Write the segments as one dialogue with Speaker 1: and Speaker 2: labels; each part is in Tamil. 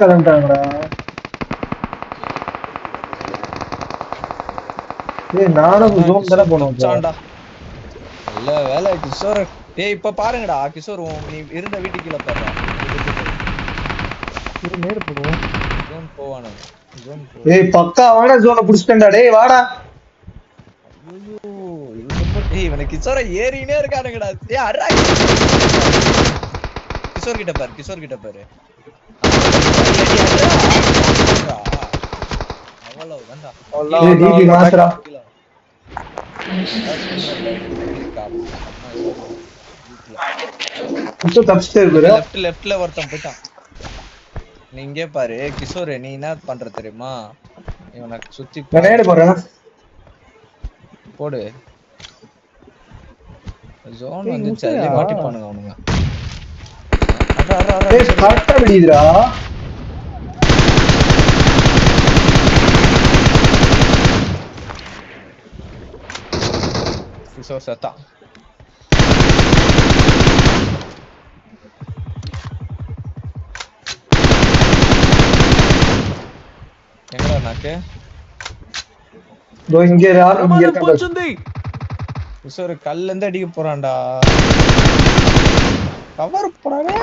Speaker 1: கிளம்பிட்டாங்கடா. நானும் ஜோன் தானே போனோம்.
Speaker 2: நல்ல வேலை கிஷோர். டேய் இப்ப பாருங்கடா கிஷோர், நீ இருந்த வீட்டுக்குள்ள பாரு.
Speaker 3: நேரு போடுவோம்.
Speaker 2: ஜோன் போவானு.
Speaker 1: ஏய் பக்காவான ஜோனை புடிச்சிட்டேன்டா. டேய் வாடா.
Speaker 2: ஐயோ இவனுக்கு கிஷோர ஏறினே இருக்கானுங்கடா. டேய் அடடா. கிஷோர் கிட்ட பாரு. அவ்வளவுதான்டா.
Speaker 1: ஏய் டிபி மாஸ்டரா.
Speaker 2: லெஃப்ட்ல ஒருத்தன் போயிட்டான். நீ இங்கே பாரு கிஷோர், நீ என்ன பண்ற தெரியுமா? இவனை சுத்தி போடு. ஜோன் வந்து சல்லி மாட்டிப்பானுங்க அவனுங்க.
Speaker 1: கரெக்டா விடுதுடா.
Speaker 2: கிஷோர் செத்தா. எங்கடா நாக்கு?
Speaker 1: தோ இங்க இருக்கான்.
Speaker 2: கிஷோர் கல்ல இருந்து அடிக்க போறான்டா. கவர் போறானே.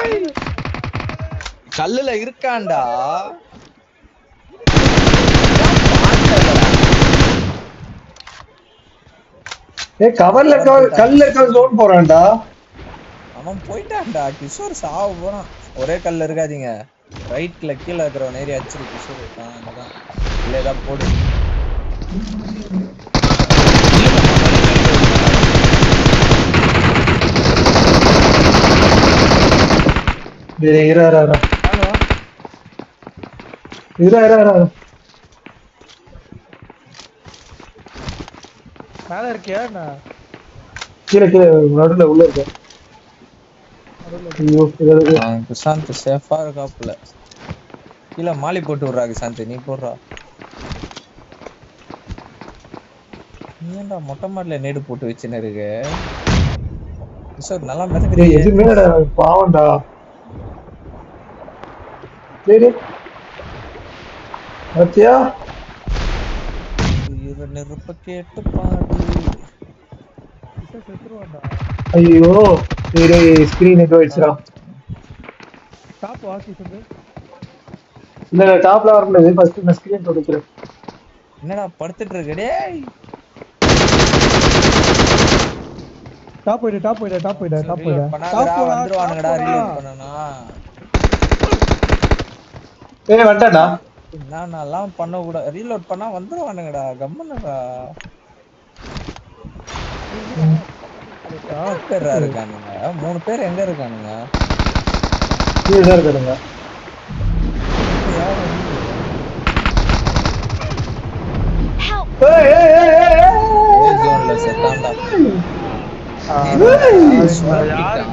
Speaker 2: கல்லுல இருக்கான்டா.
Speaker 1: ஏய் கவர்ல கல்ல இருக்க ஜோன் போறான்டா.
Speaker 2: அவன் போயிட்டான்டா. கிஷோர் சாவ போறான். ஒரே கல்ல இருக்காதீங்க. ரைட்ல கீழ இருக்கிறவன் ஏறி அடிச்சிரு கிஷோர். அங்கதான் இல்ல ஏதா போடு.
Speaker 3: மேல இருக்கியா?
Speaker 1: கீழே நடுல உள்ள இருக்க.
Speaker 2: கிஷாந்த் சேஃபா இருக்காப்புல. கீழே மாலி போட்டு விடுறா கிஷாந்த். நீ போடுறா. நீ ஏன்டா மொட்டை மாடல நேடு போட்டு வச்சுன்னு இருக்கு? கிஷோர் நல்லா மிதக்குறீங்க.
Speaker 1: எதுவுமே பாவம்டா. சரி அத்தியா
Speaker 2: நெருப்ப கேட்டு பாடு.
Speaker 1: ஐயோ சரி ஸ்கிரீன் போயிடுச்சுடா.
Speaker 3: டாப் வாக்கி சொல்லு.
Speaker 1: இல்ல டாப்ல வர முடியாது. ஃபர்ஸ்ட் நான் ஸ்கிரீன் தொடுக்கிறேன்.
Speaker 2: என்னடா படுத்துட்டு இருக்க? டேய்
Speaker 3: டாப் போய்டா.
Speaker 2: வந்துருவானுங்கடா. ரீலோட் பண்ணனா.
Speaker 1: ஏய் வந்தடா.
Speaker 2: நான்லாம் பண்ண கூட ரீலோட் பண்ணா வந்துருவானுங்கடா. கம்மனடா. பேர் இருக்கானுங்க. 3 பேர் எங்க இருக்கானுங்க?
Speaker 1: கீழ இருக்கானுங்க. ஏய்
Speaker 2: ஜோன்ல செத்தான்டா.
Speaker 3: யாரு